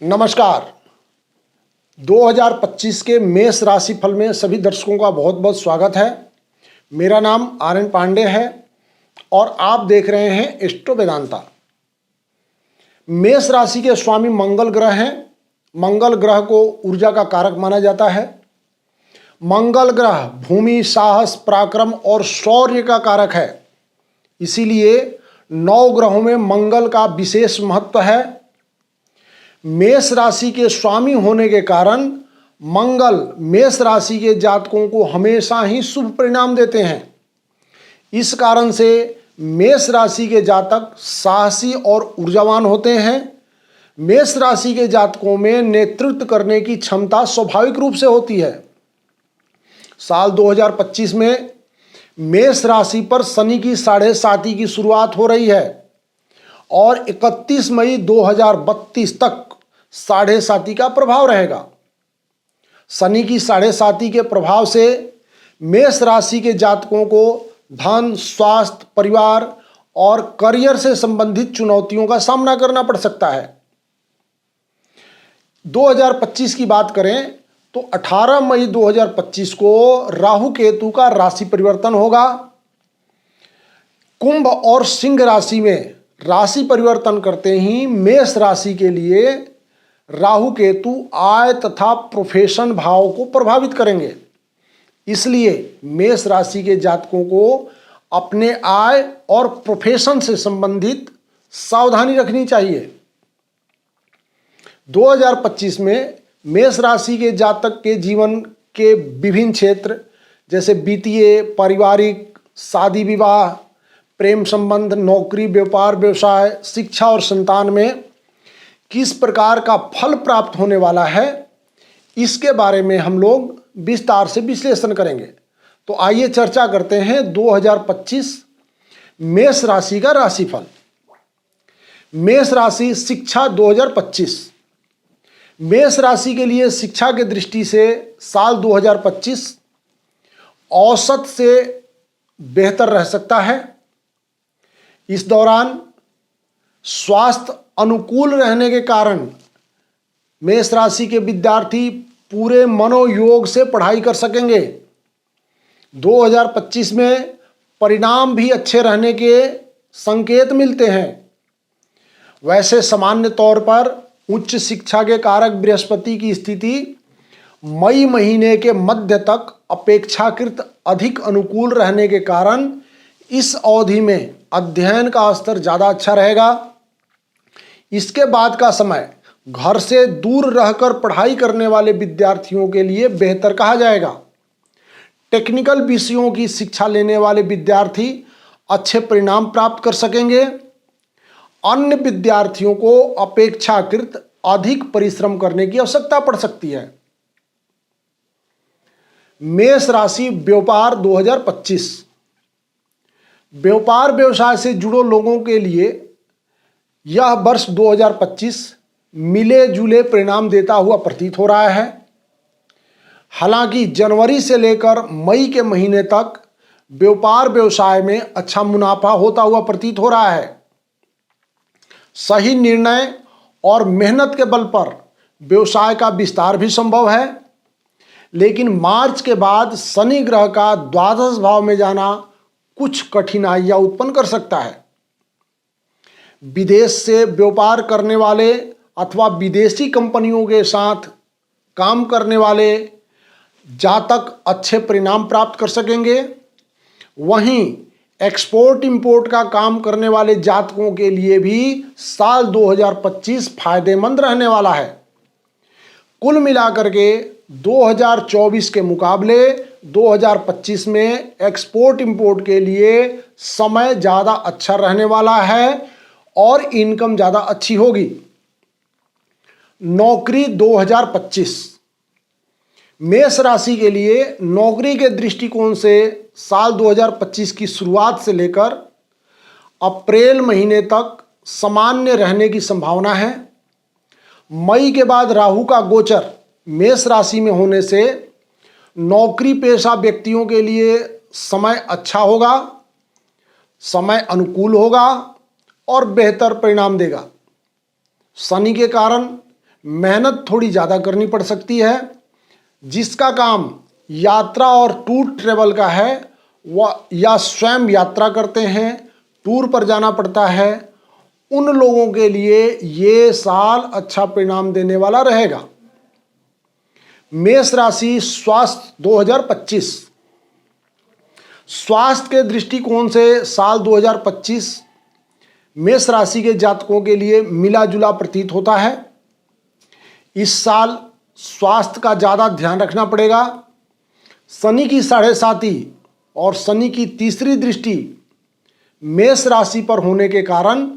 नमस्कार। 2025 के मेष राशि फल में सभी दर्शकों का बहुत बहुत स्वागत है। मेरा नाम आर.एन. पांडे है और आप देख रहे हैं एस्ट्रो वेदांता। मेष राशि के स्वामी मंगल ग्रह हैं। मंगल ग्रह को ऊर्जा का कारक माना जाता है। मंगल ग्रह भूमि, साहस, पराक्रम और शौर्य का कारक है। इसीलिए 9 ग्रहों में मंगल का विशेष महत्व है। मेष राशि के स्वामी होने के कारण मंगल मेष राशि के जातकों को हमेशा ही शुभ परिणाम देते हैं। इस कारण से मेष राशि के जातक साहसी और ऊर्जावान होते हैं। मेष राशि के जातकों में नेतृत्व करने की क्षमता स्वाभाविक रूप से होती है। साल 2025 में मेष राशि पर शनि की 7.5 की शुरुआत हो रही है और 31 मई 2032 तक 7.5 का प्रभाव रहेगा। शनि की 7.5 के प्रभाव से मेष राशि के जातकों को धन, स्वास्थ्य, परिवार और करियर से संबंधित चुनौतियों का सामना करना पड़ सकता है। 2025 की बात करें तो 18 मई 2025 को राहु केतु का राशि परिवर्तन होगा। कुंभ और सिंह राशि में राशि परिवर्तन करते ही मेष राशि के लिए राहु केतु आय तथा प्रोफेशन भाव को प्रभावित करेंगे। इसलिए मेष राशि के जातकों को अपने आय और प्रोफेशन से संबंधित सावधानी रखनी चाहिए। 2025 में मेष राशि के जातक के जीवन के विभिन्न क्षेत्र जैसे वित्तीय, पारिवारिक, शादी विवाह, प्रेम संबंध, नौकरी, व्यापार, व्यवसाय, शिक्षा और संतान में किस प्रकार का फल प्राप्त होने वाला है, इसके बारे में हम लोग विस्तार से विश्लेषण करेंगे। तो आइए चर्चा करते हैं 2025 मेष राशि का राशिफल। मेष राशि शिक्षा 2025। मेष राशि के लिए शिक्षा की दृष्टि से साल 2025 औसत से बेहतर रह सकता है। इस दौरान स्वास्थ्य अनुकूल रहने के कारण मेष राशि के विद्यार्थी पूरे मनोयोग से पढ़ाई कर सकेंगे। 2025 में परिणाम भी अच्छे रहने के संकेत मिलते हैं। वैसे सामान्य तौर पर उच्च शिक्षा के कारक बृहस्पति की स्थिति मई महीने के मध्य तक अपेक्षाकृत अधिक अनुकूल रहने के कारण इस अवधि में अध्ययन का स्तर ज़्यादा अच्छा रहेगा। इसके बाद का समय घर से दूर रहकर पढ़ाई करने वाले विद्यार्थियों के लिए बेहतर कहा जाएगा। टेक्निकल विषयों की शिक्षा लेने वाले विद्यार्थी अच्छे परिणाम प्राप्त कर सकेंगे। अन्य विद्यार्थियों को अपेक्षाकृत अधिक परिश्रम करने की आवश्यकता पड़ सकती है। मेष राशि व्यापार 2025। व्यापार व्यवसाय से जुड़े लोगों के लिए यह वर्ष 2025 मिले जुले परिणाम देता हुआ प्रतीत हो रहा है। हालांकि जनवरी से लेकर मई के महीने तक व्यापार व्यवसाय में अच्छा मुनाफा होता हुआ प्रतीत हो रहा है। सही निर्णय और मेहनत के बल पर व्यवसाय का विस्तार भी संभव है। लेकिन मार्च के बाद शनि ग्रह का द्वादश भाव में जाना कुछ कठिनाइयां उत्पन्न कर सकता है। विदेश से व्यापार करने वाले अथवा विदेशी कंपनियों के साथ काम करने वाले जातक अच्छे परिणाम प्राप्त कर सकेंगे। वहीं एक्सपोर्ट इंपोर्ट का काम करने वाले जातकों के लिए भी साल 2025 फायदेमंद रहने वाला है। कुल मिलाकर के 2024 के मुकाबले 2025 में एक्सपोर्ट इंपोर्ट के लिए समय ज़्यादा अच्छा रहने वाला है और इनकम ज़्यादा अच्छी होगी। नौकरी 2025। मेष राशि के लिए नौकरी के दृष्टिकोण से साल 2025 की शुरुआत से लेकर अप्रैल महीने तक सामान्य रहने की संभावना है। मई के बाद राहु का गोचर मेष राशि में होने से नौकरी पेशा व्यक्तियों के लिए समय अच्छा होगा, समय अनुकूल होगा और बेहतर परिणाम देगा। शनि के कारण मेहनत थोड़ी ज़्यादा करनी पड़ सकती है। जिसका काम यात्रा और टूर ट्रेवल का है वह या स्वयं यात्रा करते हैं, टूर पर जाना पड़ता है, उन लोगों के लिए ये साल अच्छा परिणाम देने वाला रहेगा। मेष राशि स्वास्थ्य 2025। स्वास्थ्य के दृष्टिकोण से साल 2025 मेष राशि के जातकों के लिए मिला जुला प्रतीत होता है। इस साल स्वास्थ्य का ज़्यादा ध्यान रखना पड़ेगा। शनि की 7.5 और शनि की तीसरी दृष्टि मेष राशि पर होने के कारण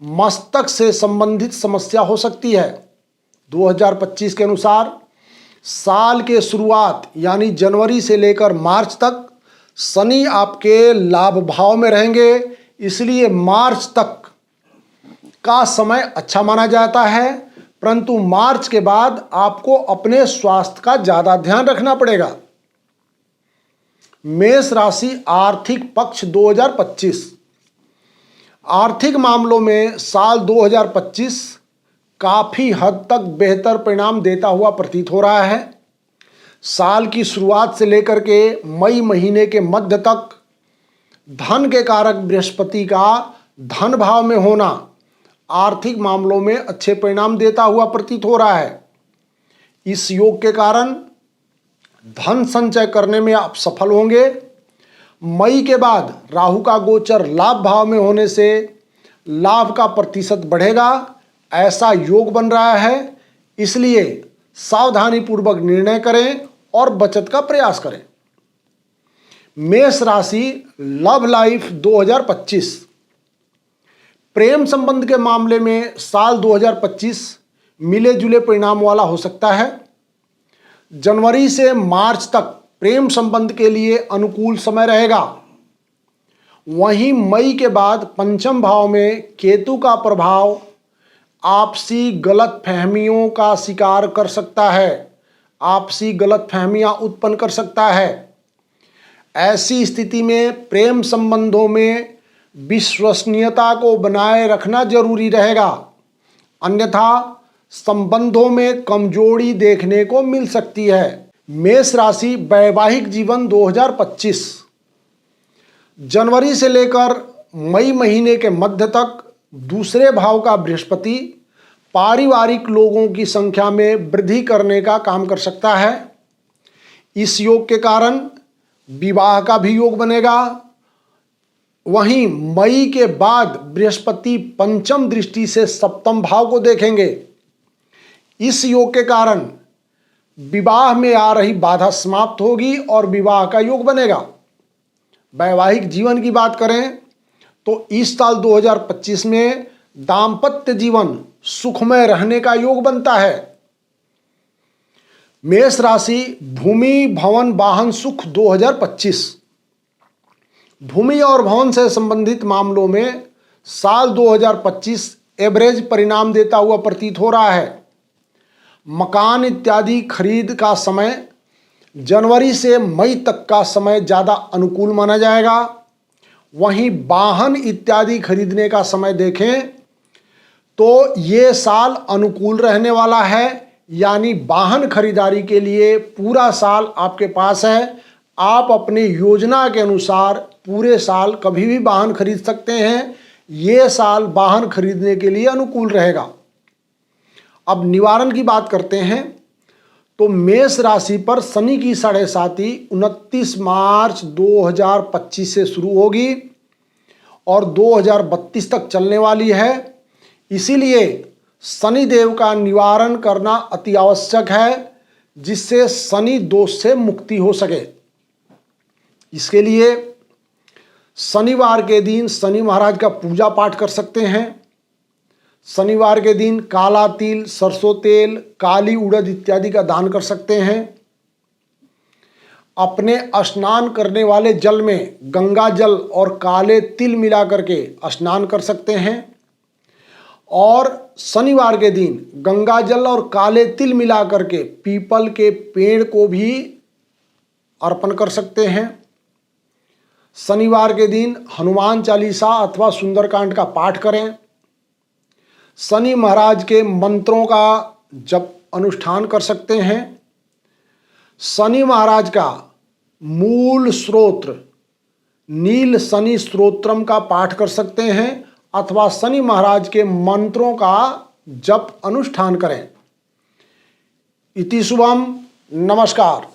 मस्तक से संबंधित समस्या हो सकती है। 2025 के अनुसार साल के शुरुआत यानी जनवरी से लेकर मार्च तक शनि आपके लाभ भाव में रहेंगे, इसलिए मार्च तक का समय अच्छा माना जाता है। परंतु मार्च के बाद आपको अपने स्वास्थ्य का ज़्यादा ध्यान रखना पड़ेगा। मेष राशि आर्थिक पक्ष 2025। आर्थिक मामलों में साल 2025 काफ़ी हद तक बेहतर परिणाम देता हुआ प्रतीत हो रहा है। साल की शुरुआत से लेकर के मई महीने के मध्य तक धन के कारक बृहस्पति का धन भाव में होना आर्थिक मामलों में अच्छे परिणाम देता हुआ प्रतीत हो रहा है। इस योग के कारण धन संचय करने में आप सफल होंगे। मई के बाद राहु का गोचर लाभ भाव में होने से लाभ का प्रतिशत बढ़ेगा, ऐसा योग बन रहा है। इसलिए सावधानी पूर्वक निर्णय करें और बचत का प्रयास करें। मेष राशि लव लाइफ 2025। प्रेम संबंध के मामले में साल 2025 मिले जुले परिणाम वाला हो सकता है। जनवरी से मार्च तक प्रेम संबंध के लिए अनुकूल समय रहेगा। वहीं मई के बाद पंचम भाव में केतु का प्रभाव आपसी गलतफहमियों का शिकार कर सकता है, आपसी गलतफहमियां उत्पन्न कर सकता है। ऐसी स्थिति में प्रेम संबंधों में विश्वसनीयता को बनाए रखना जरूरी रहेगा, अन्यथा संबंधों में कमजोरी देखने को मिल सकती है। मेष राशि वैवाहिक जीवन 2025। जनवरी से लेकर मई महीने के मध्य तक दूसरे भाव का बृहस्पति पारिवारिक लोगों की संख्या में वृद्धि करने का काम कर सकता है। इस योग के कारण विवाह का भी योग बनेगा। वहीं मई के बाद बृहस्पति पंचम दृष्टि से सप्तम भाव को देखेंगे। इस योग के कारण विवाह में आ रही बाधा समाप्त होगी और विवाह का योग बनेगा। वैवाहिक जीवन की बात करें तो इस साल 2025 में दाम्पत्य जीवन सुखमय रहने का योग बनता है। मेष राशि भूमि भवन वाहन सुख 2025। भूमि और भवन से संबंधित मामलों में साल 2025 एवरेज परिणाम देता हुआ प्रतीत हो रहा है। मकान इत्यादि खरीद का समय जनवरी से मई तक का समय ज़्यादा अनुकूल माना जाएगा। वहीं वाहन इत्यादि खरीदने का समय देखें तो ये साल अनुकूल रहने वाला है, यानी वाहन खरीदारी के लिए पूरा साल आपके पास है। आप अपनी योजना के अनुसार पूरे साल कभी भी वाहन खरीद सकते हैं। ये साल वाहन खरीदने के लिए अनुकूल रहेगा। अब निवारण की बात करते हैं तो मेष राशि पर शनि की 7.5 29 मार्च 2025 से शुरू होगी और 2032 तक चलने वाली है। इसीलिए शनि देव का निवारण करना अति आवश्यक है, जिससे शनि दोष से मुक्ति हो सके। इसके लिए शनिवार के दिन शनि महाराज का पूजा पाठ कर सकते हैं। शनिवार के दिन काला तिल, सरसों तेल, काली उड़द इत्यादि का दान कर सकते हैं। अपने स्नान करने वाले जल में गंगा जल और काले तिल मिला करके स्नान कर सकते हैं। और शनिवार के दिन गंगा जल और काले तिल मिला करके पीपल के पेड़ को भी अर्पण कर सकते हैं। शनिवार के दिन हनुमान चालीसा अथवा सुंदरकांड का पाठ करें। शनि महाराज के मंत्रों का जप अनुष्ठान कर सकते हैं। शनि महाराज का मूल स्रोत्र नील शनि स्तोत्रम का पाठ कर सकते हैं अथवा शनि महाराज के मंत्रों का जप अनुष्ठान करें। इति शुभम। नमस्कार।